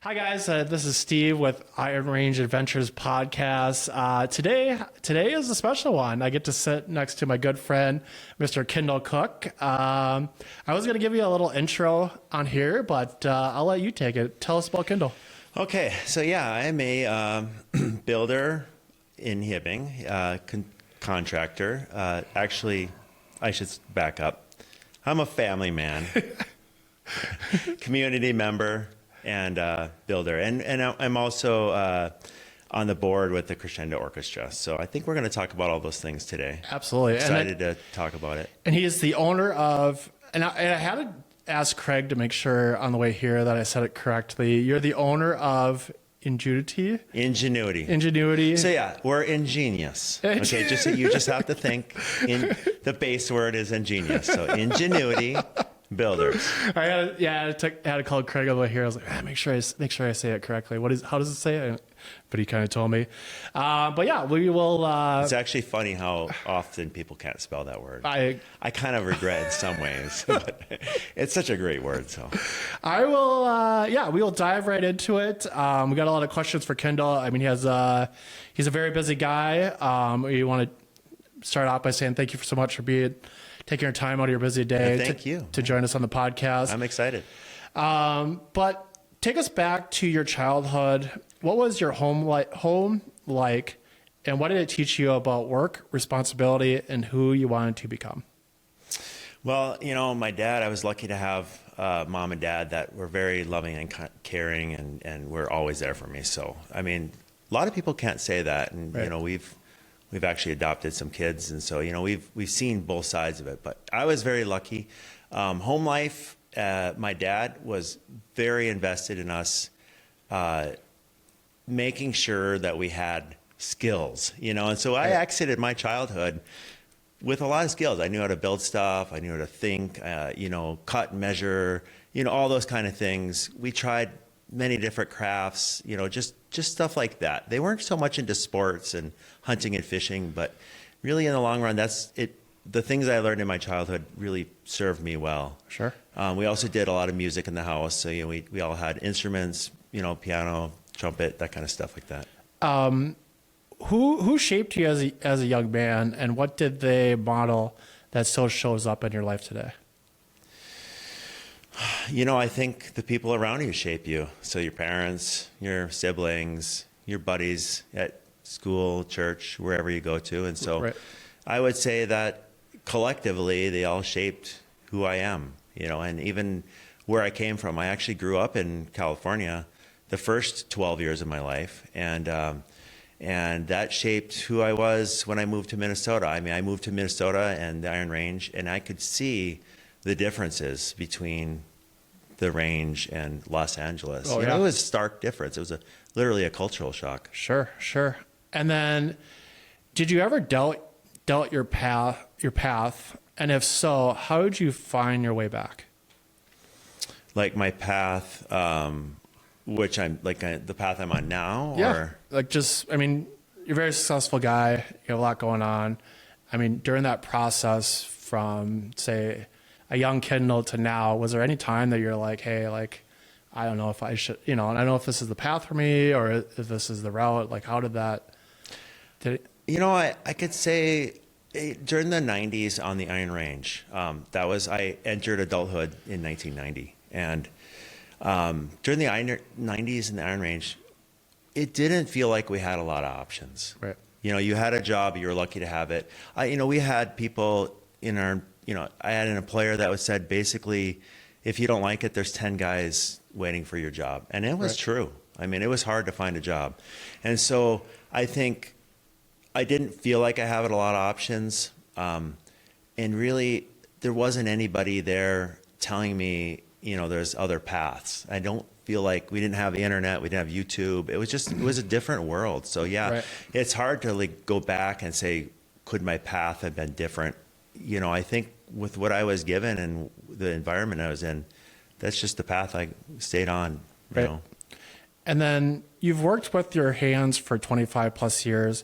Hi guys, this is Steve with Iron Range Adventures podcast. Today is a special one. I get to sit next to my good friend, Mr. Kendall Cook. I was going to give you a little intro on here, but I'll let you take it. Tell us about Kendall. Okay, so yeah, I'm a builder in Hibbing, contractor. Actually, I should back up. I'm a family man, community member, and builder, and I'm also on the board with the Crescendo Orchestra. So I think we're going to talk about all those things today. Absolutely. Excited to talk about it. And he is the owner of, and I had to ask Craig to make sure on the way here that I said it correctly. You're the owner of Ingenuity. So yeah, we're ingenious. Okay, you just have to think. The base word is ingenious. So Ingenuity Builders. I had to call Craig on the way here. I was like, make sure I say it correctly. How does it say it? But he kind of told me. But yeah, we will. It's actually funny how often people can't spell that word. I kind of regret in some ways, but it's such a great word. So I will. We will dive right into it. We got a lot of questions for Kendall. I mean, he's a very busy guy. We want to start out by saying thank you so much for taking your time out of your busy day to join us on the podcast. I'm excited. But take us back to your childhood. What was your home like, and what did it teach you about work, responsibility, and who you wanted to become? Well, my dad, I was lucky to have mom and dad that were very loving and caring, and were always there for me. So, I mean, a lot of people can't say that, and right. We've actually adopted some kids, and so we've seen both sides of it. But I was very lucky. Home life. My dad was very invested in us, making sure that we had skills. And so I exited my childhood with a lot of skills. I knew how to build stuff. I knew how to think. Cut and measure. All those kind of things. We tried many different crafts. Just stuff like that. They weren't so much into sports and hunting and fishing, but really in the long run, that's it. The things I learned in my childhood really served me well. Sure. We also did a lot of music in the house. So, we all had instruments, piano, trumpet, that kind of stuff like that. Who shaped you as a young man, and what did they model that still shows up in your life today? I think the people around you shape you. So your parents, your siblings, your buddies at school, church, wherever you go to. And so I would say that collectively, they all shaped who I am, and even where I came from. I actually grew up in California the first 12 years of my life, and that shaped who I was when I moved to Minnesota. I mean, I moved to Minnesota and the Iron Range, and I could see the differences between the range and Los Angeles. Oh, yeah. It was a stark difference. It was literally a cultural shock. Sure. And then, did you ever doubt your path? And if so, how did you find your way back? Like my path, which I'm like the path I'm on now? Yeah. Or? You're a very successful guy. You have a lot going on. I mean, during that process from, say, a young Kendall to now, was there any time that you're like, hey, like, I don't know if I should, and I don't know if this is the path for me or if this is the route. Like, how did I could say during the 90s on the Iron Range, I entered adulthood in 1990. And during the 90s in the Iron Range, it didn't feel like we had a lot of options. Right. You had a job, you were lucky to have it. We had people in our, I had an employer that said, basically, if you don't like it, there's 10 guys waiting for your job. And it was true. I mean, it was hard to find a job. And so I think I didn't feel like I had a lot of options. And really, there wasn't anybody there telling me, there's other paths. I don't feel like we didn't have the internet, we didn't have YouTube. It was a different world. So It's hard to go back and say, could my path have been different? I think with what I was given and the environment I was in, that's just the path I stayed on. And then you've worked with your hands for 25 plus years.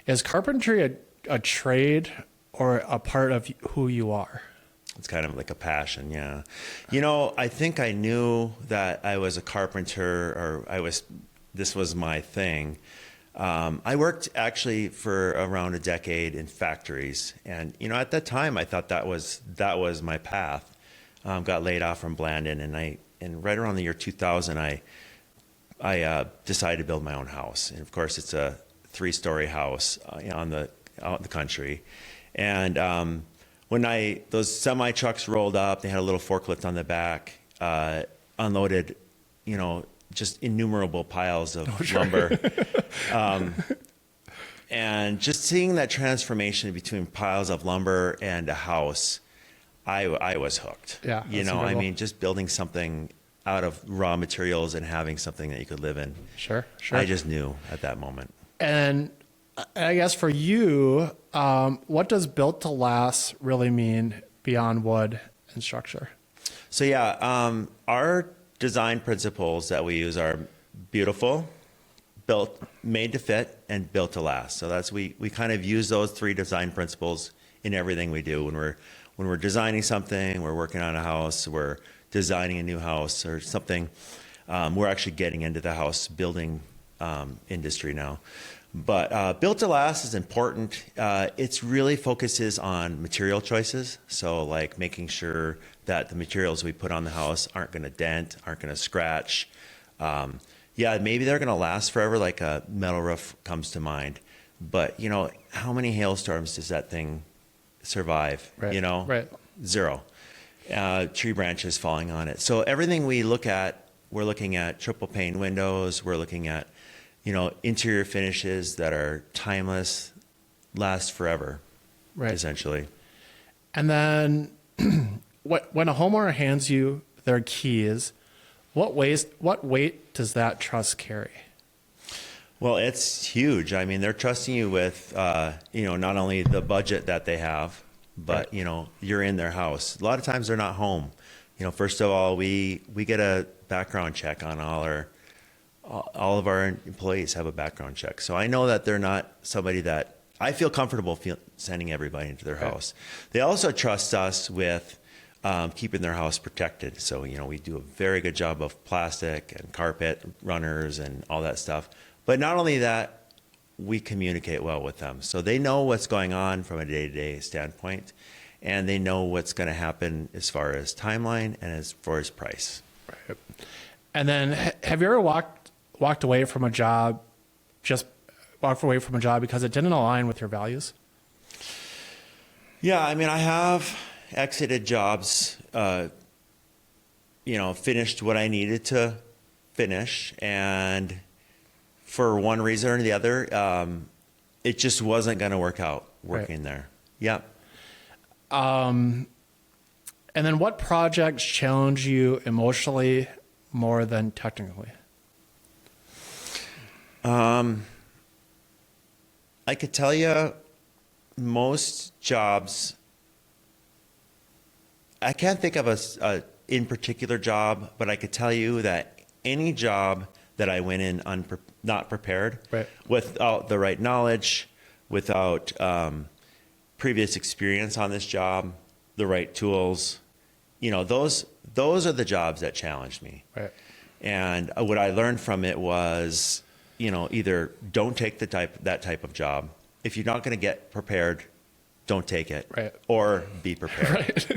Is carpentry a trade or a part of who you are? It's kind of like a passion, yeah. I think I knew that I was a carpenter, or this was my thing. I worked actually for around a decade in factories, and at that time I thought that was my path. Got laid off from Blandon, and right around the year 2000, I decided to build my own house, and of course it's a 3-story house out in the country, and when those semi trucks rolled up, they had a little forklift on the back, unloaded, just innumerable piles of lumber. And just seeing that transformation between piles of lumber and a house, I was hooked. Yeah. I mean, just building something out of raw materials and having something that you could live in. Sure. I just knew at that moment. And I guess for you, what does built to last really mean beyond wood and structure? So yeah, our design principles that we use are beautiful, made to fit, and built to last. So we kind of use those 3 design principles in everything we do. When we're designing something, we're working on a house, we're designing a new house or something. We're actually getting into the house building industry now. But built to last is important. It really focuses on material choices. So like making sure that the materials we put on the house aren't going to dent, aren't going to scratch. Maybe they're going to last forever, like a metal roof comes to mind. But, how many hailstorms does that thing survive? Right. Right. 0. Tree branches falling on it. So everything we look at, we're looking at triple pane windows. We're looking at interior finishes that are timeless, last forever, right, essentially. And then when a homeowner hands you their keys, what weight does that trust carry? Well, it's huge. I mean, they're trusting you with, not only the budget that they have, but, right, you're in their house. A lot of times they're not home. First of all, we get a background check on all of our employees have a background check. So I know that they're not somebody that I feel comfortable sending everybody into their house. They also trust us with keeping their house protected. So, we do a very good job of plastic and carpet runners and all that stuff. But not only that, we communicate well with them. So they know what's going on from a day-to-day standpoint, and they know what's going to happen as far as timeline and as far as price. Right. And then have you ever walked away from a job because it didn't align with your values? Yeah, I mean, I have exited jobs, finished what I needed to finish, and for one reason or the other, it just wasn't going to work out working there. Yep. And then what projects challenge you emotionally more than technically? I could tell you most jobs, I can't think of a in particular job, but I could tell you that any job that I went in not prepared, right, without the right knowledge, without previous experience on this job, the right tools, those are the jobs that challenged me. Right. And what I learned from it was, either don't take that type of job. If you're not going to get prepared, don't take it. Right. Or be prepared. Right.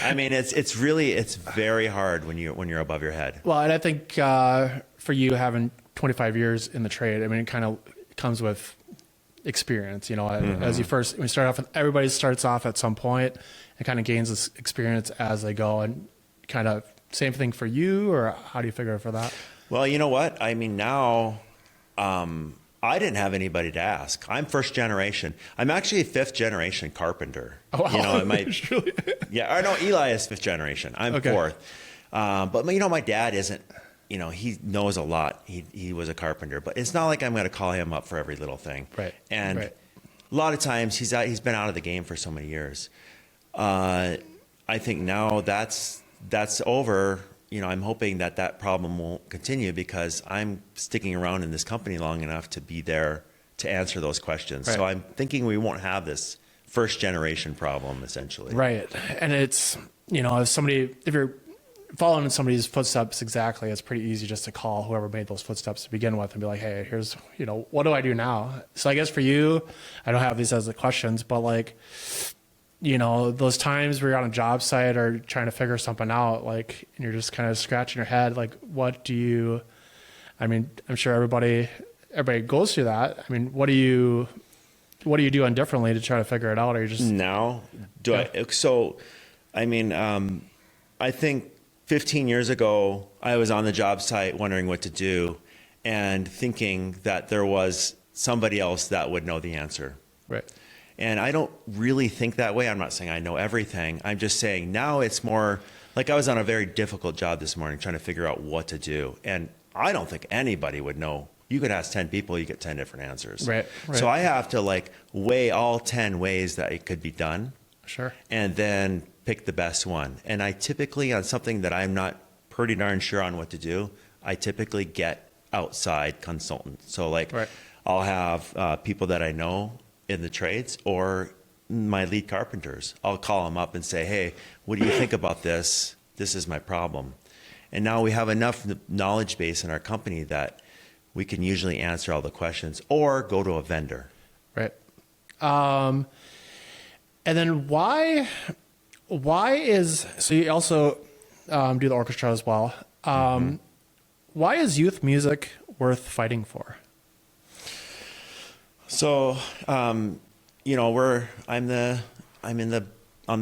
I mean, it's very hard when you're above your head. Well, and I think for you having 25 years in the trade, I mean, it kind of comes with experience. Mm-hmm. As we start off, everybody starts off at some point and kind of gains this experience as they go. And kind of same thing for you, or how do you figure for that? Well, you know what? I mean, now I didn't have anybody to ask. I'm first generation. I'm actually a 5th generation carpenter. Oh, wow. Really? Yeah, I know Eli is 5th generation. I'm okay. 4th. But my dad isn't. He knows a lot. He was a carpenter, but it's not like I'm going to call him up for every little thing. Right. And right. a lot of times he's been out of the game for so many years. I think now that's over. I'm hoping that problem won't continue because I'm sticking around in this company long enough to be there to answer those questions. Right. So I'm thinking we won't have this first generation problem, essentially. Right. And it's, if you're following in somebody's footsteps exactly, it's pretty easy just to call whoever made those footsteps to begin with and be like, hey, here's, what do I do now? So I guess for you, I don't have these as the questions, but like, those times where you're on a job site or trying to figure something out, like, and you're just kind of scratching your head, like, I'm sure everybody goes through that. I mean, what are you doing differently to try to figure it out? Or you just now I think 15 years ago, I was on the job site wondering what to do and thinking that there was somebody else that would know the answer. Right. And I don't really think that way. I'm not saying I know everything. I'm just saying now it's more like I was on a very difficult job this morning trying to figure out what to do. And I don't think anybody would know. You could ask 10 people, you get 10 different answers. Right. So I have to like weigh all 10 ways that it could be done. Sure. And then pick the best one. And I typically, on something that I'm not pretty darn sure on what to do, I typically get outside consultants. So like I'll have people that I know in the trades or my lead carpenters. I'll call them up and say, hey, what do you think about this? This is my problem. And now we have enough knowledge base in our company that we can usually answer all the questions or go to a vendor. Right. And then why is, so you also do the orchestra as well. Why is youth music worth fighting for? So, I'm on the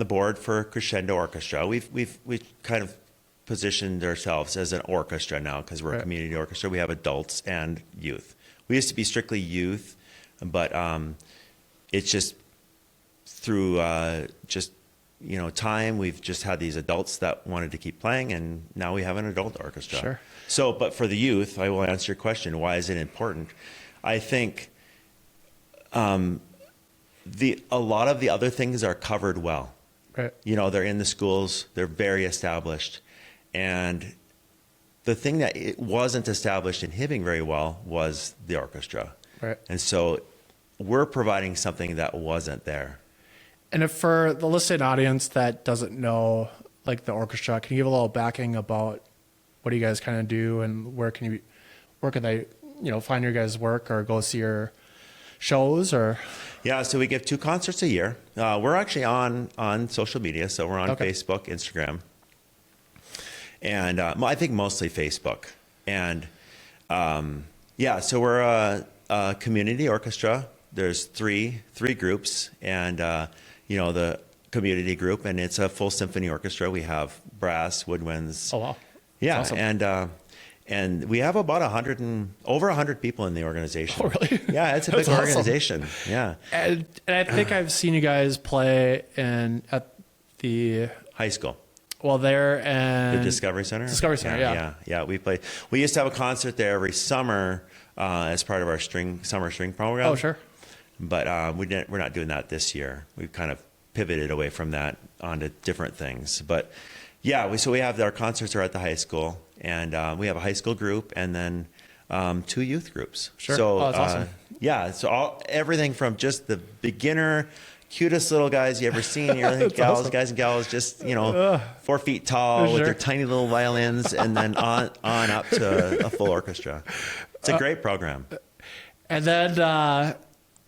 board for Crescendo Orchestra. We've kind of positioned ourselves as an orchestra now because we're a community orchestra. We have adults and youth. We used to be strictly youth, but it's just through time, we've just had these adults that wanted to keep playing, and now we have an adult orchestra. Sure. So, but for the youth, I will answer your question. Why is it important? I think a lot of the other things are covered well. Right. They're in the schools. They're very established. And the thing that it wasn't established in Hibbing very well was the orchestra. Right. And so we're providing something that wasn't there. And if for the listening audience that doesn't know, like the orchestra, can you give a little backing about what do you guys kind of do and where can they, find your guys' work or go see your shows or? Yeah, so we give 2 concerts a year. We're actually on social media, so we're on Facebook, Instagram, and I think mostly Facebook. And so we're a community orchestra. There's three groups, and the community group, and it's a full symphony orchestra. We have brass, woodwinds. Oh wow! Yeah, awesome. And we have about over 100 people in the organization. Oh, really? Yeah, it's a big organization. Yeah. And I think I've seen you guys play at the high school. Well, there and the Discovery Center. Discovery Center, yeah. We played. We used to have a concert there every summer as part of our summer string program. Oh, sure. But we're not doing that this year. We've kind of pivoted away from that onto different things. But yeah, we have our concerts are at the high school. And we have a high school group and then 2 youth groups. Sure. So, that's awesome. Yeah, so everything from just the beginner, cutest little guys you ever seen, guys and gals, just 4 feet tall with their tiny little violins, and then on up to a full orchestra. It's a great program. And then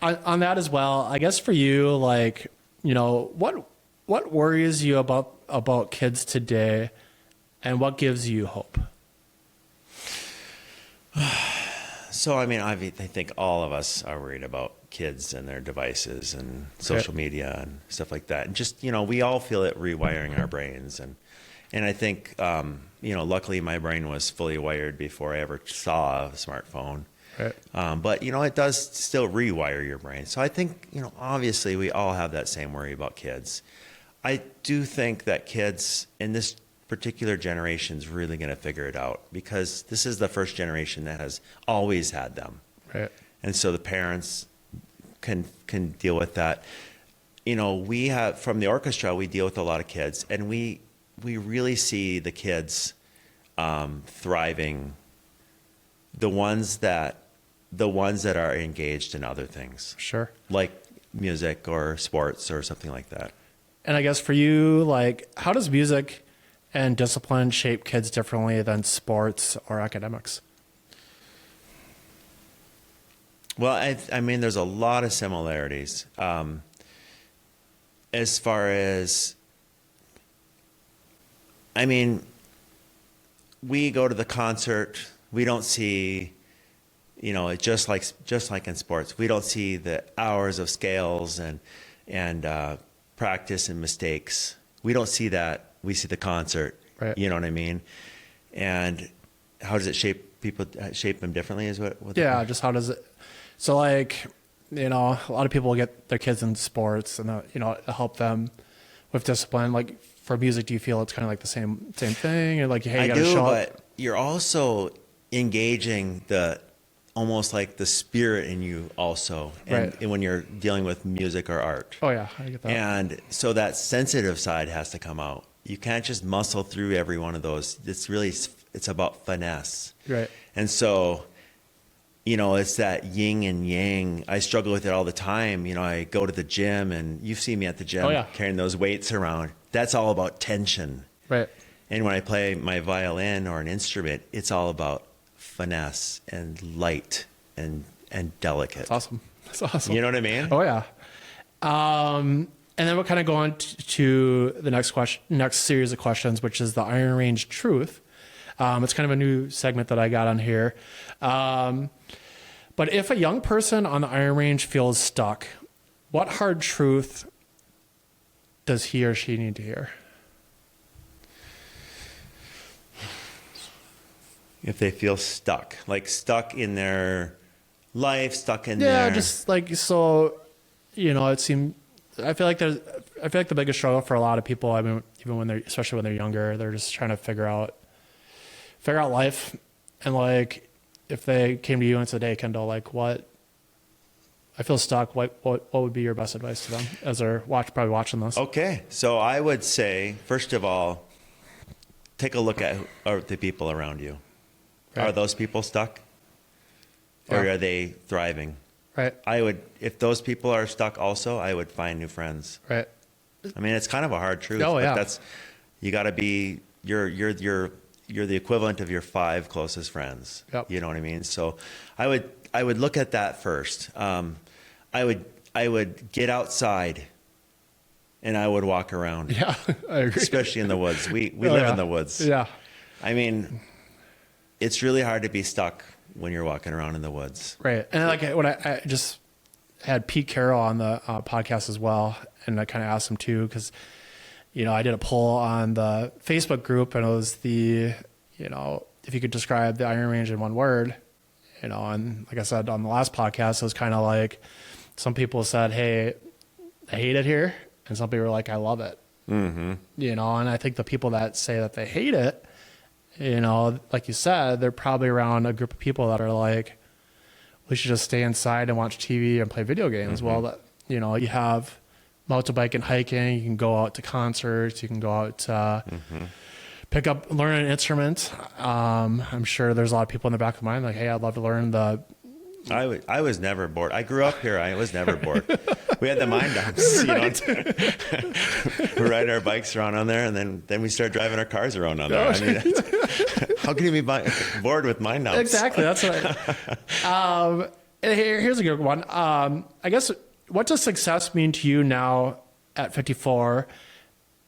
on that as well, I guess for you, like what worries you about kids today? And what gives you hope? So, I think all of us are worried about kids and their devices and social media and stuff like that. And just, we all feel it rewiring our brains. And I think, luckily my brain was fully wired before I ever saw a smartphone. Right. But, it does still rewire your brain. So I think, obviously we all have that same worry about kids. I do think that kids in this particular generation is really going to figure it out because this is the first generation that has always had them. Right. And so the parents can deal with that. We have, from the orchestra, we deal with a lot of kids, and we really see the kids thriving, the ones that are engaged in other things. Sure. Like music or sports or something like that. And I guess for you, like, how does music and discipline shape kids differently than sports or academics? Well, I mean, there's a lot of similarities. As far as, I mean, we go to the concert, we don't see, you know, just like in sports, we don't see the hours of scales and practice and mistakes. We don't see that. We see the concert. Right. You know what I mean? And how does it shape people? Shape them differently? Is what? Yeah, just how does it? So, like, you know, a lot of people get their kids in sports, and you know, to help them with discipline. Like for music, do you feel it's kind of like the same thing, or like, hey, you got to show up? But you're also engaging almost like the spirit in you also, and when you're dealing with music or art. Oh yeah, I get that. And so that sensitive side has to come out. You can't just muscle through every one of those. It's about finesse. Right. And so, you know, it's that yin and yang. I struggle with it all the time. You know, I go to the gym, and you see me at the gym carrying those weights around. That's all about tension. Right. And when I play my violin or an instrument, it's all about finesse and light and delicate. That's awesome. That's awesome. You know what I mean? Oh yeah. And then we'll kind of go on to the next series of questions, which is the Iron Range Truth. It's kind of a new segment that I got on here. But if a young person on the Iron Range feels stuck, what hard truth does he or she need to hear? If they feel stuck, like stuck in their life, stuck in their... Yeah, just like, so, you know, I feel like the biggest struggle for a lot of people, I mean, even especially when they're younger, they're just trying to figure out life. And like, if they came to you and said, hey, Kendall, like, I feel stuck, what would be your best advice to them as they're probably watching this? Okay. So I would say, first of all, take a look at the people around you. Right. Are those people stuck? Or are they thriving? Right. If those people are stuck also, I would find new friends. Right. I mean, it's kind of a hard truth. Oh, yeah. But you got to be, you're the equivalent of your 5 closest friends. Yep. You know what I mean? So I would look at that first. I would get outside and I would walk around. Yeah, I agree. Especially in the woods. We live in the woods. Yeah. I mean, it's really hard to be stuck when you're walking around in the woods. Right. And like when I just had Pete Carroll on the podcast as well, and I kind of asked him too, because, you know, I did a poll on the Facebook group, and it was you know, if you could describe the Iron Range in one word, you know, and like I said on the last podcast, it was kind of like some people said, hey, I hate it here. And some people were like, I love it. Mm-hmm. You know, and I think the people that say that they hate it, you know, like you said, they're probably around a group of people that are like, we should just stay inside and watch TV and play video games. Mm-hmm. Well, that, you know, you have mountain biking, hiking, you can go out to concerts, you can go out to learn an instrument. I'm sure there's a lot of people in the back of mind like, hey, I'd love to learn I was never bored. I grew up here. I was never bored. We had the mind dumps, you know. We ride our bikes around on there, and then we start driving our cars around on there. I mean, how can you be bored with mind dumps? Exactly. That's right. Here's a good one. I guess, what does success mean to you now at 54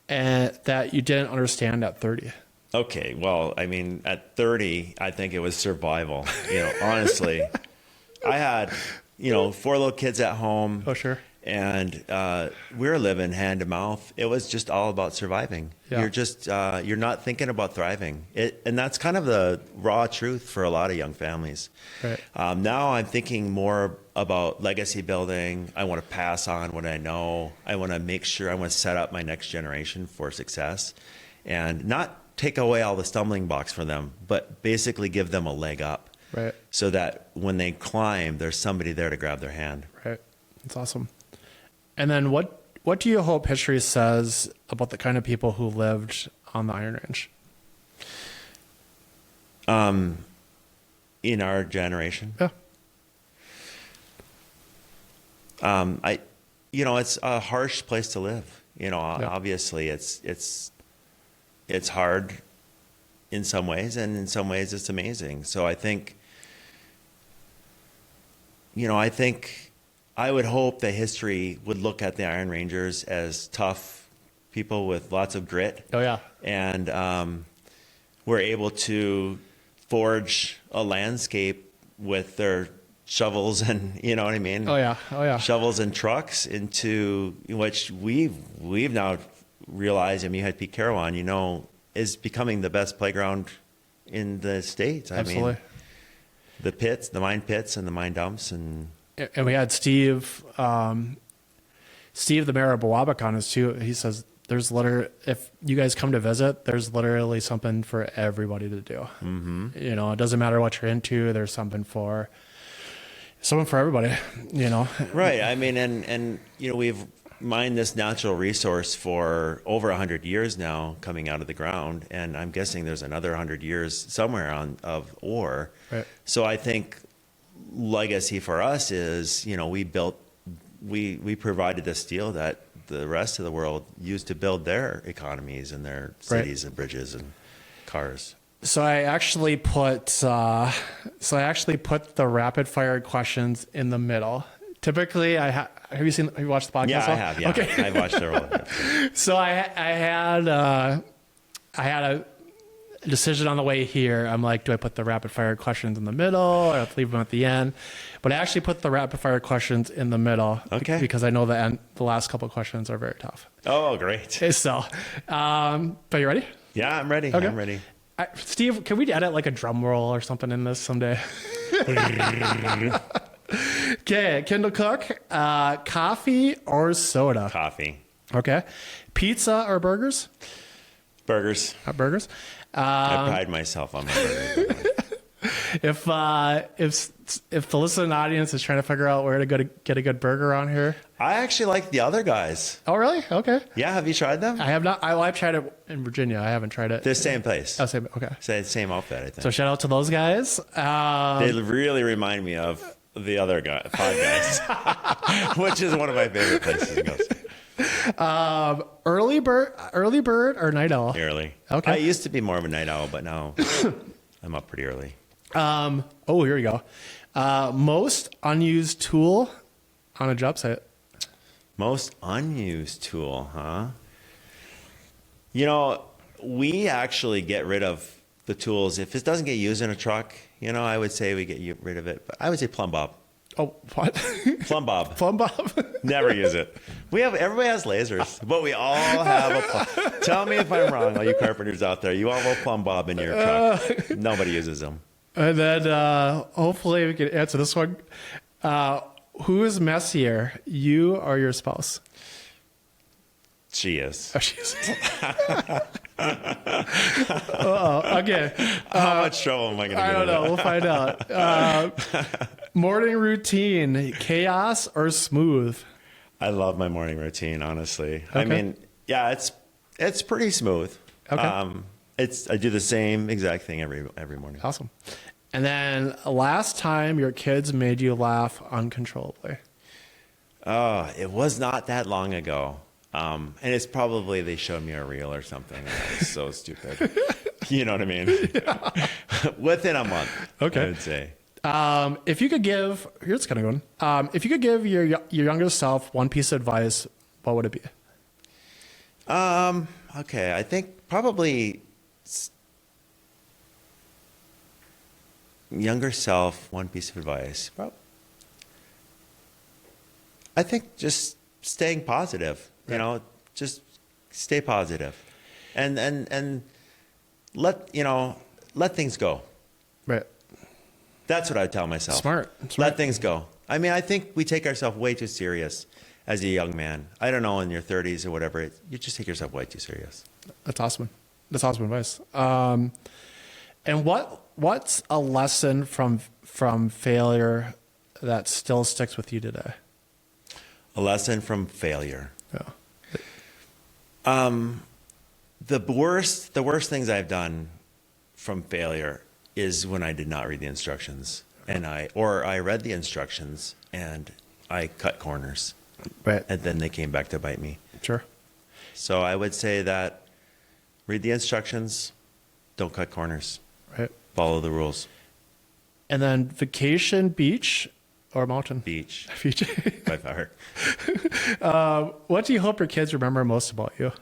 and that you didn't understand at 30? Okay. Well, I mean, at 30, I think it was survival. You know, honestly, I had, 4 little kids at home. Oh, sure. And we were living hand to mouth. It was just all about surviving. Yeah. You're not thinking about thriving. And that's kind of the raw truth for a lot of young families. Right. Now I'm thinking more about legacy building. I want to pass on what I know. I want to make sure I want to set up my next generation for success and not take away all the stumbling blocks for them, but basically give them a leg up. Right. So that when they climb, there's somebody there to grab their hand. Right. That's awesome. And then what do you hope history says about the kind of people who lived on the Iron Range? In our generation? Yeah. it's a harsh place to live. Obviously it's hard in some ways, and in some ways it's amazing. So I think I would hope that history would look at the Iron Rangers as tough people with lots of grit. Oh yeah. And were able to forge a landscape with their shovels and, you know what I mean? Oh yeah. Shovels and trucks, into which we've now realized. I mean, you had Pete Carroll on, is becoming the best playground in the States. Absolutely. I mean, the pits, the mine pits and the mine dumps. And we had Steve the mayor of Bowabic on us too. He says, there's literally, if you guys come to visit, there's literally something for everybody to do. Mm-hmm. It doesn't matter what you're into. There's something for everybody, Right. I mean, and we've mined this natural resource for over 100 years now, coming out of the ground. And I'm guessing there's another 100 years somewhere of ore. Right. So I think legacy for us is, we provided the steel that the rest of the world used to build their economies and their cities and bridges and cars. So I actually put the rapid fire questions in the middle. Typically, have you watched the podcast? Yeah, I have. Yeah, okay. I watched several. So I had a decision on the way here. I'm like, do I put the rapid fire questions in the middle or leave them at the end? But I actually put the rapid fire questions in the middle. Okay. Because I know the last couple of questions are very tough. Oh, great. So, but you ready? Yeah, I'm ready. Okay. I'm ready. Steve, can we edit like a drum roll or something in this someday? Okay, Kendall Cook, coffee or soda? Coffee. Okay. Pizza or burgers? Burgers. Burgers. I pride myself on my burgers. If the listening audience is trying to figure out where to go to get a good burger on here. I actually like the other guys. Oh, really? Okay. Yeah, have you tried them? I have not. I've tried it in Virginia. I haven't tried it. The same place. Oh, same. Okay. Same outfit, I think. So shout out to those guys. They really remind me of the other guy, Five Guys, which is one of my favorite places to go. Early bird or night owl? Early. Okay. I used to be more of a night owl, but now I'm up pretty early. Oh, here we go. Most unused tool on a job site. Most unused tool, huh? We actually get rid of the tools. If it doesn't get used in a truck, I would say we get rid of it. But I would say plumb bob. Oh, what? Plumb bob. Plumb bob? Never use it. Everybody has lasers, but we all have a plumb. Tell me if I'm wrong, all you carpenters out there. You all have a plumb bob in your truck. Nobody uses them. And then hopefully we can answer this one. Who is messier, you or your spouse? She is. Oh, she is. Okay. How much trouble am I going to get? I don't know. We'll find out. Morning routine, chaos or smooth? I love my morning routine, honestly. Okay. I mean, yeah, it's pretty smooth. Okay. I do the same exact thing every morning. Awesome. And then last time your kids made you laugh uncontrollably? Oh, it was not that long ago. And it's probably they showed me a reel or something. That was so stupid. You know what I mean? Yeah. Within a month, okay. I would say. If you could give, here's kind of going. If you could give your younger self one piece of advice, what would it be? Okay, I think probably younger self, one piece of advice. I think just staying positive. Right. Just stay positive, and let things go. Right. That's what I tell myself. Smart. Let things go. I mean, I think we take ourselves way too serious as a young man. I don't know, in your 30s or whatever, you just take yourself way too serious. That's awesome. That's awesome advice. And what's a lesson from failure that still sticks with you today? A lesson from failure. Yeah. The worst things I've done from failure is when I did not read the instructions, and I read the instructions and I cut corners. Right. And then they came back to bite me. Sure. So I would say that read the instructions, don't cut corners, Right. follow the rules. And then vacation, beach, or mountain? Beach, Beach. by far. What do you hope your kids remember most about you?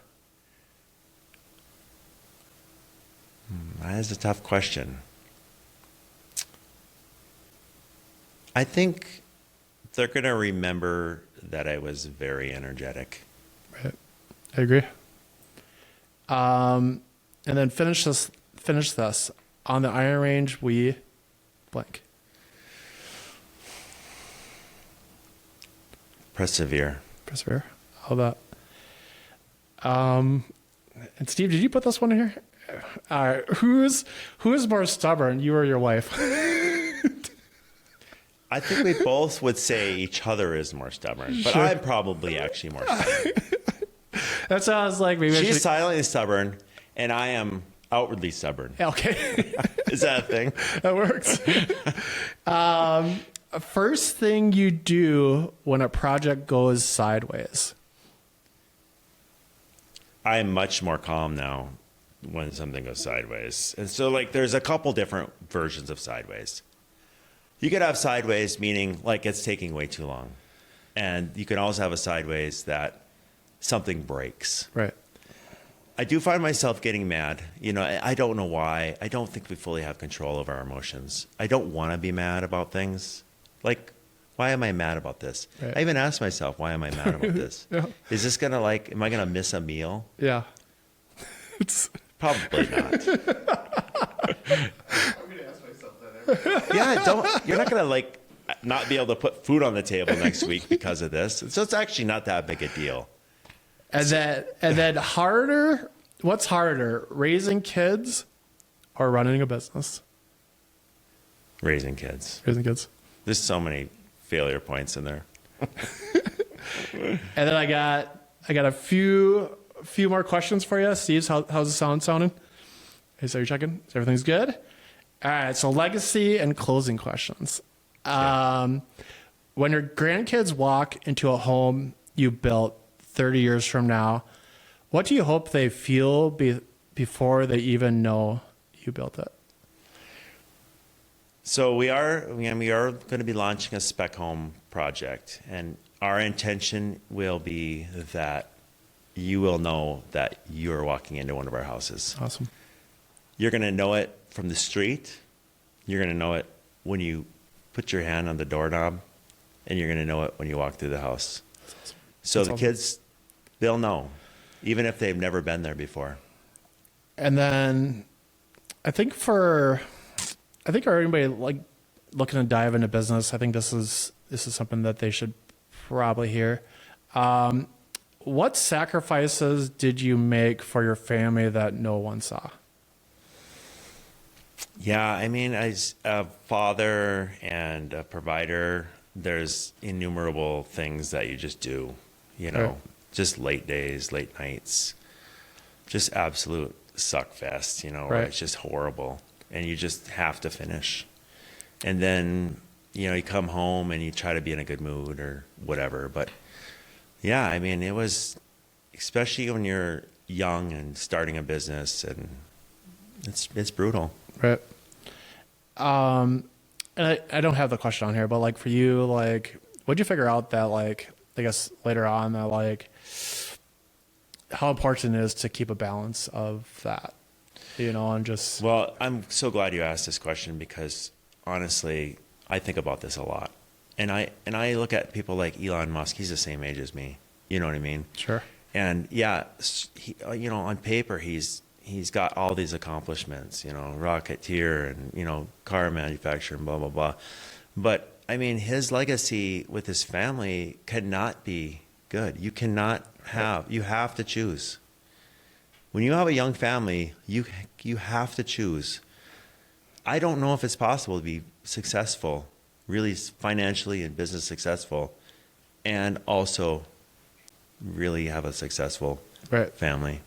That is a tough question. I think they're going to remember that I was very energetic. Right. I agree. And then finish this. On the iron range, we blank. Persevere. How about and Steve, did you put this one in here? All right. Who's more stubborn, you or your wife? I think we both would say each other is more stubborn, but Sure. I'm probably actually more stubborn. That sounds like maybe I She's should... silently stubborn, and I am outwardly stubborn. Okay. Is that a thing? That works. First thing you do when a project goes sideways. I'm much more calm now when something goes sideways. And so, like, there's a couple different versions of sideways. You could have sideways, meaning like it's taking way too long. And you can also have a sideways that something breaks. Right. I do find myself getting mad. You know, I don't know why. I don't think we fully have control of our emotions. I don't want to be mad about things. Like, why am I mad about this? Right. I even ask myself, why am I mad about this? Yeah. Is this going to, like, am I going to miss a meal? Yeah. It's... Probably not. Yeah, you're not going to, like, not be able to put food on the table next week because of this. So it's actually not that big a deal. And then harder, what's harder, raising kids or running a business? Raising kids. Raising kids. There's so many failure points in there. And then I got a few more questions for you. Steve, how's the sound sounding? Hey, so you're checking? Everything's good? All right, so legacy and closing questions. When your grandkids walk into a home you built 30 years from now, what do you hope they feel before they even know you built it? So we are going to be launching a spec home project, and our intention will be that you will know that you are walking into one of our houses. Awesome. You're going to know it from the street. You're going to know it when you put your hand on the doorknob, and you're going to know it when you walk through the house. That's awesome. So That's the awesome. kids, they'll know, even if they've never been there before. And then I think for anybody like looking to dive into business, I think this is something that they should probably hear. What sacrifices did you make for your family that no one saw? Yeah, I mean, as a father and a provider, there's innumerable things that you just do, you know, Right. just late days, late nights, just absolute suck fest, you know, where Right. it's just horrible and you just have to finish. And then, you know, you come home and you try to be in a good mood or whatever. But yeah, I mean, it was, especially when you're young and starting a business, and it's brutal. Right. And I don't have the question on here, but like for you, like, what'd you figure out that like, I guess later on that like, how important it is to keep a balance of that, you know, and just... Well, I'm so glad you asked this question because honestly, I think about this a lot. And I look at people like Elon Musk, he's the same age as me. You know what I mean? Sure. And yeah, he, you know, on paper, he's got all these accomplishments, you know, Rocketeer and, you know, car manufacturer and blah, blah, blah. But I mean, his legacy with his family cannot be good. You cannot you have to choose. When you have a young family, you have to choose. I don't know if it's possible to be successful, really financially and business successful, and also really have a successful Right. family.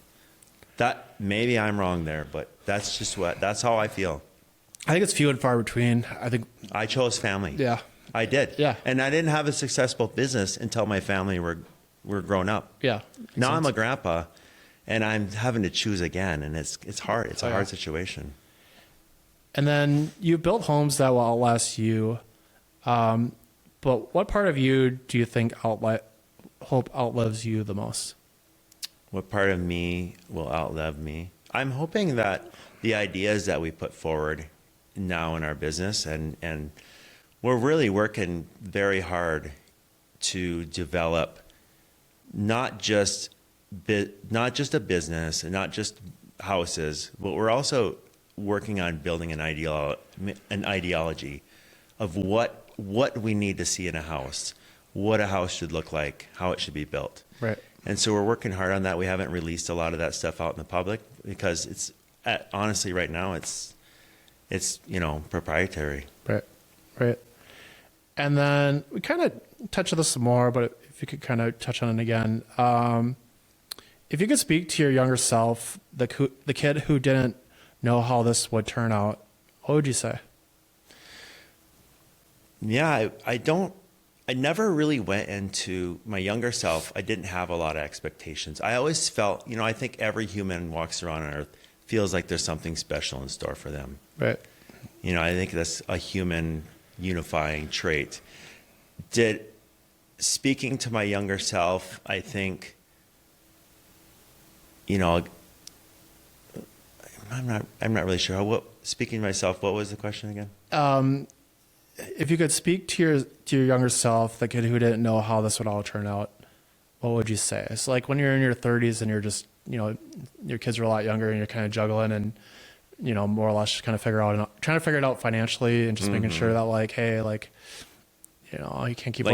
That maybe I'm wrong there, but that's how I feel. I think it's few and far between. I think, I chose family. yeah. I did. Yeah. And I didn't have a successful business until my family were grown up. Yeah. Now I'm a grandpa, and I'm having to choose again, and it's hard. It's a hard situation. And then you built homes that will outlast you. But what part of you do you think hope outlives you the most? What part of me will outlive me? I'm hoping that the ideas that we put forward now in our business, and we're really working very hard to develop not just a business and not just houses, but we're also working on building an ideology of what we need to see in a house, what a house should look like, how it should be built. Right. And so we're working hard on that. We haven't released a lot of that stuff out in the public because it's honestly right now it's proprietary. Right. And then we kind of touched on this some more, but if you could kind of touch on it again, if you could speak to your younger self, the kid who didn't know how this would turn out, what would you say? Yeah, I never really went into my younger self. I didn't have a lot of expectations. I always felt, I think every human walks around on earth feels like there's something special in store for them. Right. I think that's a human unifying trait. Speaking to my younger self, I think, I'm not really sure. Speaking to myself, what was the question again? If you could speak to your younger self, the kid who didn't know how this would all turn out, what would you say? It's like when you're in your 30s and you're just, your kids are a lot younger and you're kind of juggling and, more or less just kind of trying to figure it out financially and just making sure that you can't keep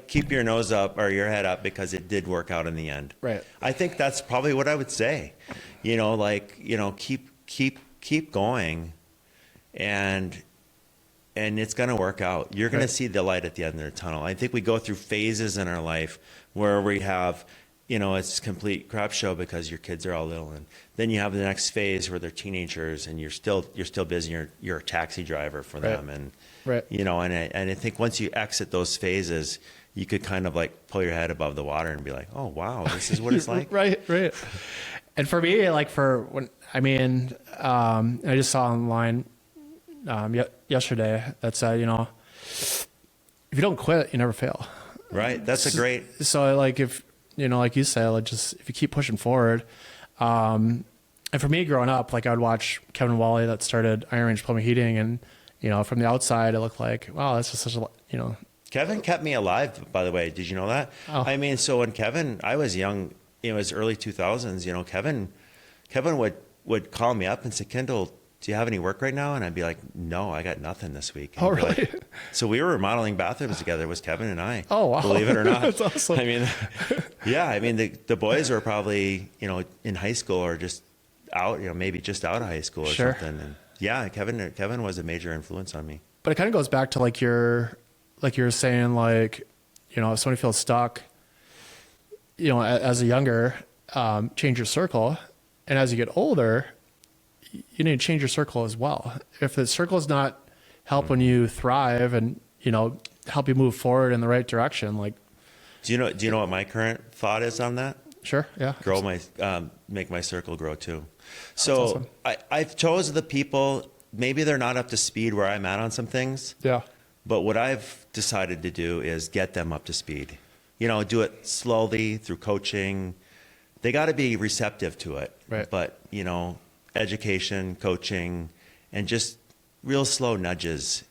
keep your nose up or your head up because it did work out in the end. Right. I think that's probably what I would say. Keep going and it's going to work out. You're going to see the light at the end of the tunnel. I think we go through phases in our life where we have, it's a complete crap show because your kids are all little. And then you have the next phase where they're teenagers and you're still busy. You're a taxi driver for them. And, and I think once you exit those phases, you could kind of pull your head above the water and be like, oh, wow, this is what it's like. Right. And for me, I just saw online yesterday that said, if you don't quit, you never fail. Right. That's a great. So if, like you said, if you keep pushing forward, and for me growing up, I would watch Kevin Wally that started Iron Range Plumbing Heating and, from the outside, it looked like, wow, that's just such a, Kevin kept me alive, by the way. Did you know that? Oh. So when Kevin, I was young, it was early 2000s, Kevin would call me up and say, Kendall, do you have any work right now? And I'd be like, no, I got nothing this week. And oh, really? So we were remodeling bathrooms together. It was Kevin and I. Oh, wow. Believe it or not. That's awesome. The boys were probably, in high school or just out, maybe just out of high school or something. And yeah, Kevin was a major influence on me. But it kind of goes back to you're saying, if somebody feels stuck, as a younger, change your circle. And as you get older, you need to change your circle as well. If the circle is not helping you thrive and, help you move forward in the right direction, do you know what my current thought is on that? Sure. Yeah. Make my circle grow too. So awesome. I've chosen the people, maybe they're not up to speed where I'm at on some things. Yeah. But what I've decided to do is get them up to speed. Do it slowly through coaching. They got to be receptive to it. Right. But, education, coaching, and just real slow nudges.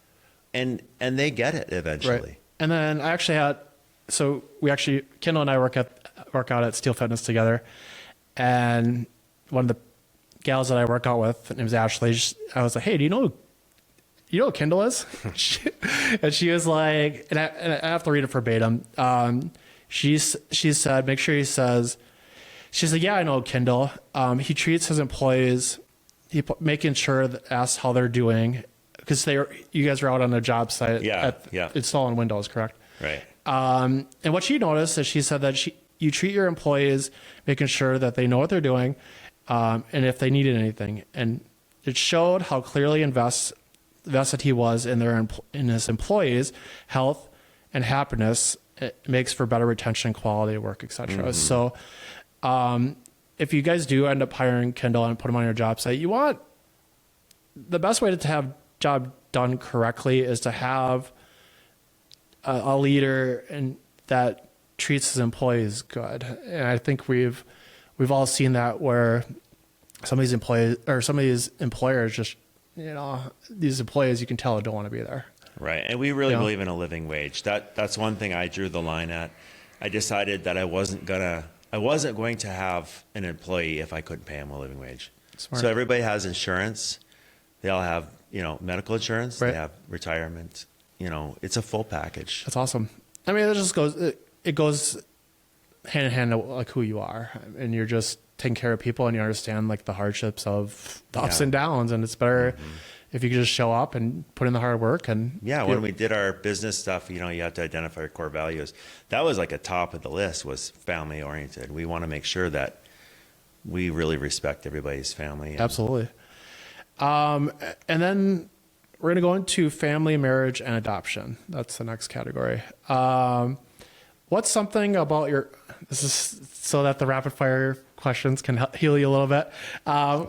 And they get it eventually. Right. And then I actually Kendall and I work out at Steel Fitness together. And one of the gals that I work out with, her name is Ashley, I was like, hey, do you know who Kendall is? And she was like, and I have to read it verbatim. She said, make sure he says, she's like, yeah, I know Kendall. He treats his employees, making sure that asks how they're doing, because you guys are out on a job site installing windows, correct? Right. And what she noticed is she said that you treat your employees, making sure that they know what they're doing, and if they needed anything. And it showed how clearly invests vested he was in in his employees' health and happiness, it makes for better retention, quality of work, etc. So, if you guys do end up hiring Kendall and put him on your job site, you want the best way to have job done correctly is to have a leader and that treats his employees good. And I think we've all seen that where some of these employees or some of these employers just, these employees, you can tell don't want to be there. Right. And we really believe in a living wage. That's one thing I drew the line at. I decided that I wasn't going to have an employee if I couldn't pay him a living wage. Smart. So everybody has insurance. They all have, medical insurance. Right. They have retirement. It's a full package. That's awesome. I mean, it goes hand in hand to like who you are, and you're just taking care of people and you understand like the hardships of the ups and downs, and it's better if you can just show up and put in the hard work. And when we did our business stuff, you have to identify your core values. That was like a top of the list, was family oriented. We want to make sure that we really respect everybody's family. Absolutely. And then we're going to go into family, marriage, and adoption. That's the next category. What's something about this is so that the rapid fire questions can heal you a little bit.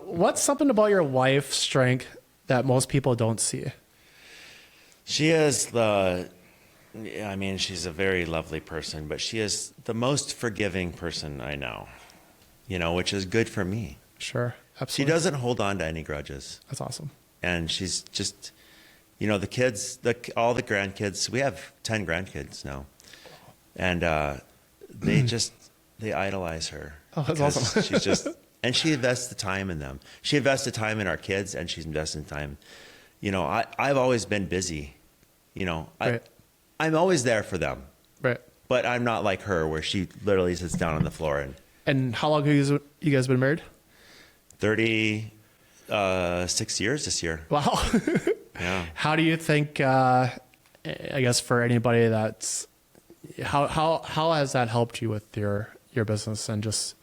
What's something about your wife's strength that most people don't see? She is she's a very lovely person, but she is the most forgiving person I know, which is good for me. Sure. Absolutely. She doesn't hold on to any grudges. That's awesome. And she's just, the kids, all the grandkids, we have 10 grandkids now. And they idolize her. Oh, that's awesome. And she invests the time in them. She invested time in our kids, and she's investing time. I've always been busy. Right. I'm always there for them. Right. But I'm not like her, where she literally sits down on the floor. And how long have you guys been married? 36 years this year. Wow. Yeah. How do you think, I guess for anybody that's, how has that helped you with your business and just?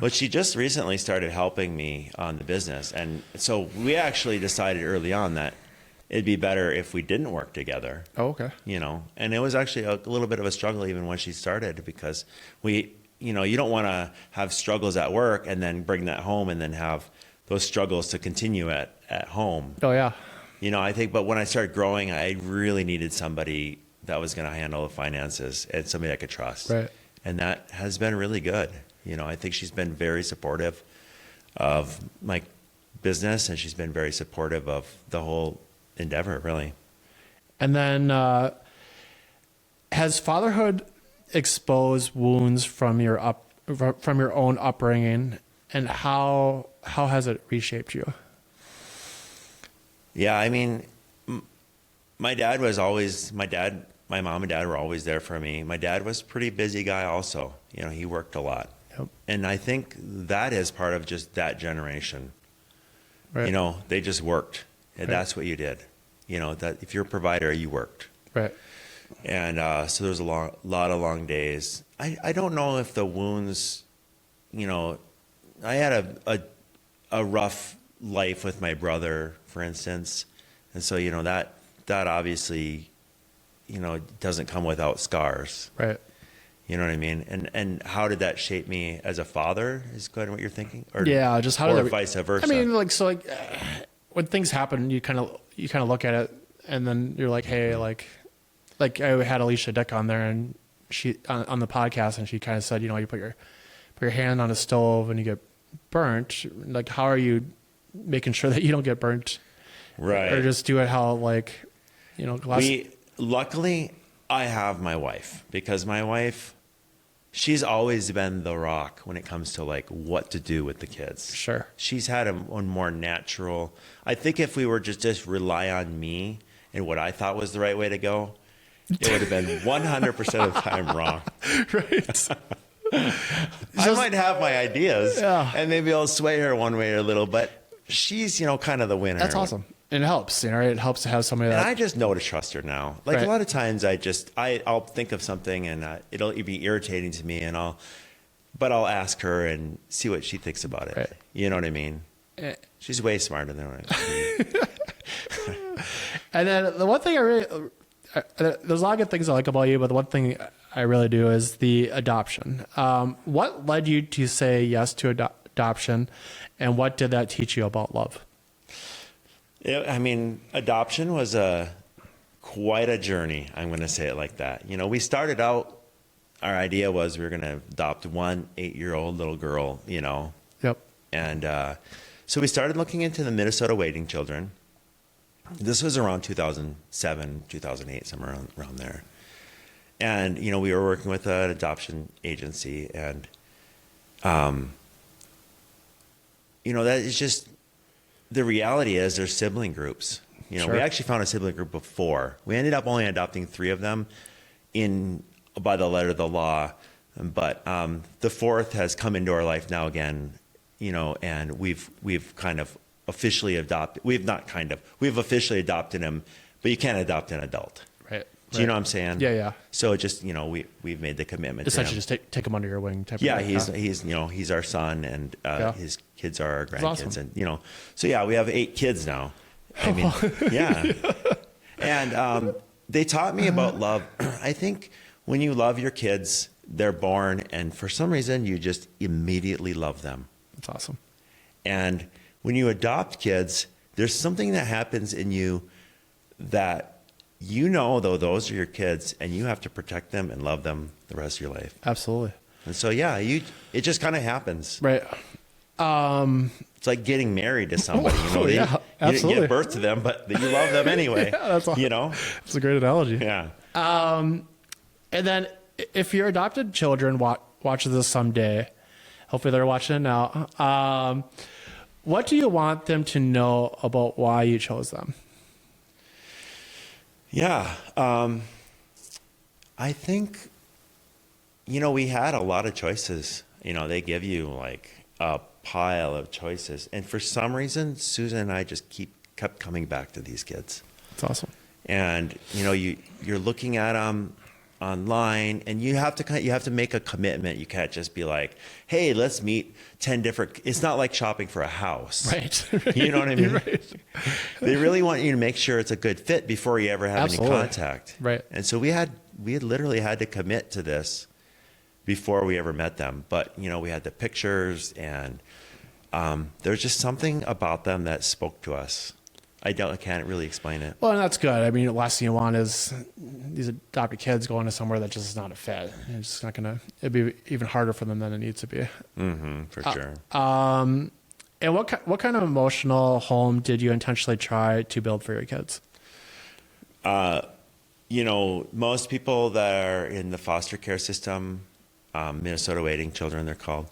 Well, she just recently started helping me on the business. And so we actually decided early on that it'd be better if we didn't work together. Oh, okay. And it was actually a little bit of a struggle even when she started, because you don't want to have struggles at work and then bring that home and then have those struggles to continue at home. Oh, yeah. I think, but when I started growing, I really needed somebody that was going to handle the finances and somebody I could trust. Right. And that has been really good. I think she's been very supportive of my business, and she's been very supportive of the whole endeavor, really. And then, has fatherhood exposed wounds from your own upbringing, and how has it reshaped you? Yeah, my mom and dad were always there for me. My dad was a pretty busy guy also. He worked a lot. Yep. And I think that is part of just that generation. Right. They just worked. And that's what you did. That if you're a provider, you worked. Right. And so there's a lot of long days. I don't know if the wounds, I had a rough life with my brother, for instance. And so, that obviously, doesn't come without scars. Right. You know what I mean? And how did that shape me as a father is kind of what you're thinking? Or, yeah, just how did or vice versa? When things happen, you kind of look at it, and then you're like, hey, like I had Alicia Dick on there, and she on the podcast, and she kind of said, you put your hand on a stove and you get burnt. Like, how are you making sure that you don't get burnt? Right. Or just do it how luckily I have my wife, because my wife, she's always been the rock when it comes to what to do with the kids. Sure. She's had a more natural. I think if we were just rely on me and what I thought was the right way to go, it would have been 100% of the time wrong. Right. I might have my ideas, Yeah. and maybe I'll sway her one way or a little, but she's, kind of the winner. That's awesome. And it helps, it helps to have somebody that. And I just know to trust her now. Right. A lot of times I'll think of something and it'll be irritating to me, but I'll ask her and see what she thinks about it. Right. You know what I mean? She's way smarter than I am. And then the one thing there's a lot of good things I like about you, but the one thing I really do is the adoption. What led you to say yes to adoption, and what did that teach you about love? I mean, adoption was quite a journey. I'm going to say it like that. You know, we started out, our idea was we were going to adopt one 8-year-old little girl, you know. Yep. And so we started looking into the Minnesota waiting children. This was around 2007, 2008, somewhere around there. And, you know, we were working with an adoption agency, and, you know, that is just, the reality is there's sibling groups. You know, Sure. we actually found a sibling group before. We ended up only adopting 3 of them by the letter of the law. But the 4th has come into our life now again, you know, and we've kind of officially adopted. We've officially adopted him, but you can't adopt an adult. Right. Do you know what I'm saying? Yeah, yeah. So it just, you know, we've made the commitment to Essentially, him. just take him under your wing. Type Yeah, of thing. he's you know, he's our son, and Yeah. his kids are our grandkids, awesome. and you know, so yeah, we have 8 kids now. I mean, yeah, and they taught me about love. I think when you love your kids, they're born, and for some reason, you just immediately love them. That's awesome. And when you adopt kids, there's something that happens in you that, you know, though, those are your kids, and you have to protect them and love them the rest of your life. Absolutely. And so, yeah, it just kind of happens. Right. It's like getting married to somebody. You know, Yeah, you didn't absolutely. give birth to them, but you love them anyway. Yeah, that's awesome. You know? That's a great analogy. Yeah. And then if your adopted children watches this someday, hopefully they're watching it now, what do you want them to know about why you chose them? Yeah. I think, you know, we had a lot of choices. You know, they give you like a pile of choices. And for some reason, Susan and I just kept coming back to these kids. That's awesome. And, you know, you're looking at them online, and you have to make a commitment. You can't just be like, hey, let's meet 10 different. It's not like shopping for a house. Right. You know what I mean? Right. They really want you to make sure it's a good fit before you ever have Absolutely. any contact. Right. And so we had literally had to commit to this before we ever met them. But, you know, we had the pictures, and there's just something about them that spoke to us. I can't really explain it. Well, and that's good. I mean, the last thing you want is these adopted kids going to somewhere that just is not a fit. It's just not it'd be even harder for them than it needs to be. Mm-hmm, for sure. And what kind of emotional home did you intentionally try to build for your kids? You know, most people that are in the foster care system, Minnesota waiting children, they're called,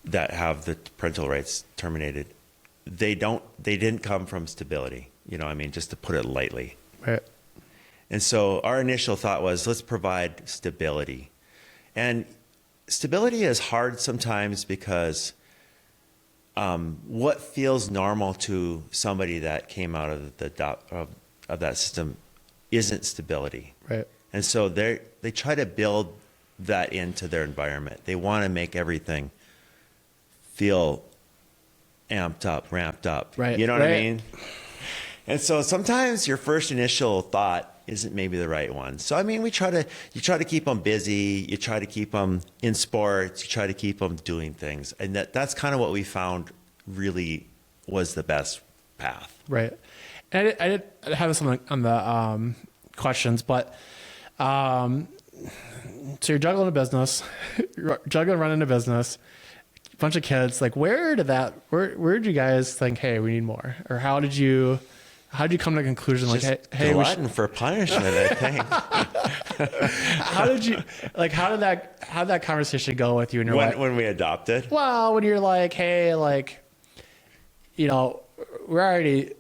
that have the parental rights terminated, they didn't come from stability. You know, I mean, just to put it lightly. Right. And so our initial thought was, let's provide stability. And stability is hard sometimes because what feels normal to somebody that came out of that system isn't stability. Right. And so they try to build that into their environment. They want to make everything feel amped up, ramped up. Right. You know what I Right. mean? And so sometimes your first initial thought isn't maybe the right one. So, I mean, you try to keep them busy. You try to keep them in sports. You try to keep them doing things. And that's kind of what we found really was the best path. Right. And I did have something on the questions, but so you're juggling a business, running a business, a bunch of kids. Like, where did you guys think, hey, we need more? Or how did you come to the conclusion, like, Just hey, glutton for punishment, I think. how did that conversation go with you and your wife? When we adopted? Well, when you're like, hey, like, you know, we already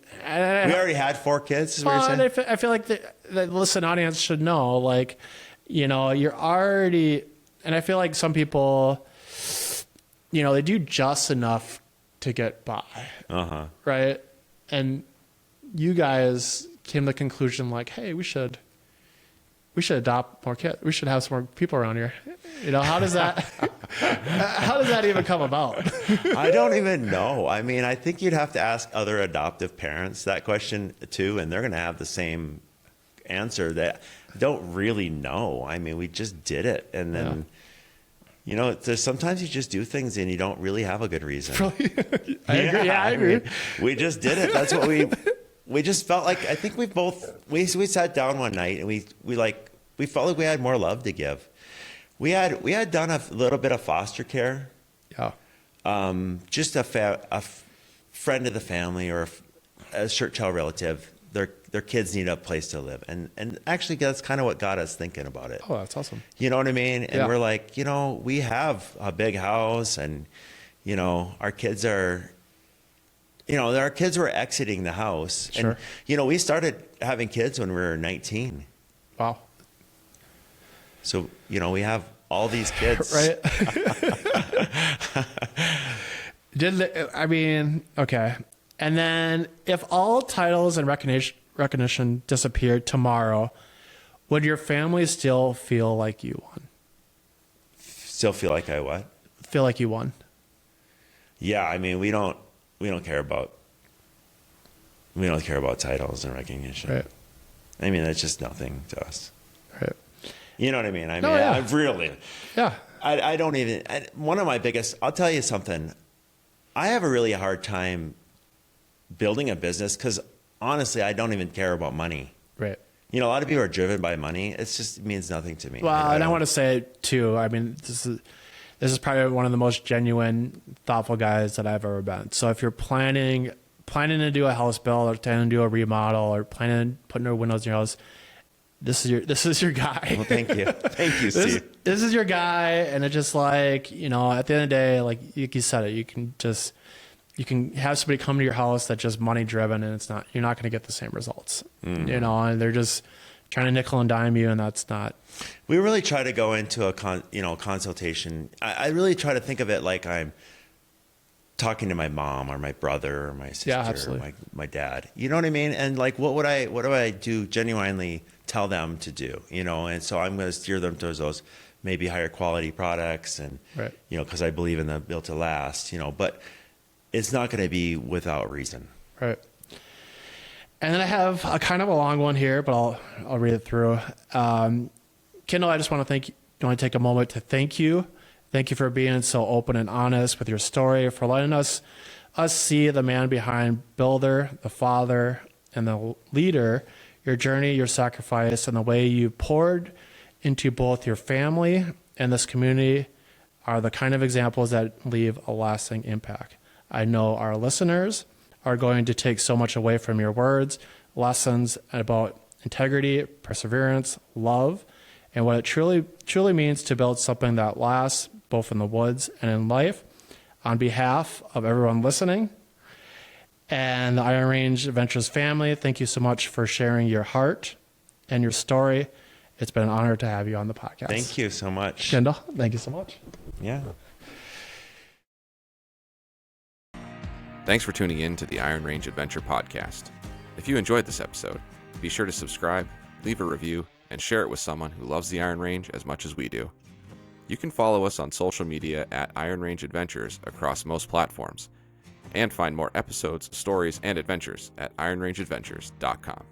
had 4 kids, is what you're well, saying? I feel like the listen audience should know, like, you know, you're already, and I feel like some people, you know, they do just enough to get by. Uh-huh. Right. And you guys came to the conclusion, like, hey, we should we should adopt more kids. We should have some more people around here. You know, how does that even come about? I don't even know. I mean, I think you'd have to ask other adoptive parents that question too, and they're going to have the same answer that don't really know. I mean, we just did it. And then, you know, there's sometimes you just do things and you don't really have a good reason. I agree. Yeah, I agree. mean, we just did it. That's what we just felt like. I think we sat down one night and we felt like we had more love to give. We had done a little bit of foster care. Yeah. Just a friend of the family or a short child relative. Their kids need a place to live, and actually that's kind of what got us thinking about it. Oh, that's awesome. You know what I mean? And Yeah. we're like, you know, we have a big house, and you know, our kids were exiting the house. Sure. And you know, we started having kids when we were 19. Wow. So, you know, we have all these kids. Right. Okay. And then if all titles and recognition disappeared tomorrow, would your family still feel like you won? Still feel like I what? Feel like you won? Yeah, I mean, we don't care about titles and recognition. Right. I mean, that's just nothing to us. Right. You know what I mean? I mean, yeah. I really, Yeah. I don't even, one of my biggest, I'll tell you something. I have a really hard time building a business because honestly, I don't even care about money. Right. You know, a lot of people are driven by money. It just means nothing to me. Well, and I want to say too, I mean, this is probably one of the most genuine, thoughtful guys that I've ever been. So if you're planning to do a house build or planning to do a remodel or planning on putting new windows in your house, this is your guy. Well, thank you. Thank you, Steve. This is your guy. And it's just like, you know, at the end of the day, like you said it, you can have somebody come to your house that's just money driven and you're not going to get the same results, you know, and they're just trying to nickel and dime you. And that's not. We really try to go into a consultation. I really try to think of it like I'm talking to my mom or my brother or my sister or my dad. You know what I mean? And like, what do I do genuinely tell them to do, you know? And so I'm going to steer them towards those maybe higher quality products and, right. you know, because I believe in the built to last, you know, but it's not going to be without reason. Right. And then I have a kind of a long one here, but I'll read it through. Kendall, I just want to take a moment to thank you. Thank you for being so open and honest with your story, for letting us see the man behind builder, the father, and the leader, your journey, your sacrifice, and the way you poured into both your family and this community are the kind of examples that leave a lasting impact. I know our listeners are going to take so much away from your words, lessons about integrity, perseverance, love, and what it truly means to build something that lasts both in the woods and in life. On behalf of everyone listening and the Iron Range Adventures family, thank you so much for sharing your heart and your story. It's been an honor to have you on the podcast. Thank you so much. Kendall, thank you so much. Yeah. Thanks for tuning in to the Iron Range Adventure podcast. If you enjoyed this episode, be sure to subscribe, leave a review, and share it with someone who loves the Iron Range as much as we do. You can follow us on social media at Iron Range Adventures across most platforms, and find more episodes, stories, and adventures at ironrangeadventures.com.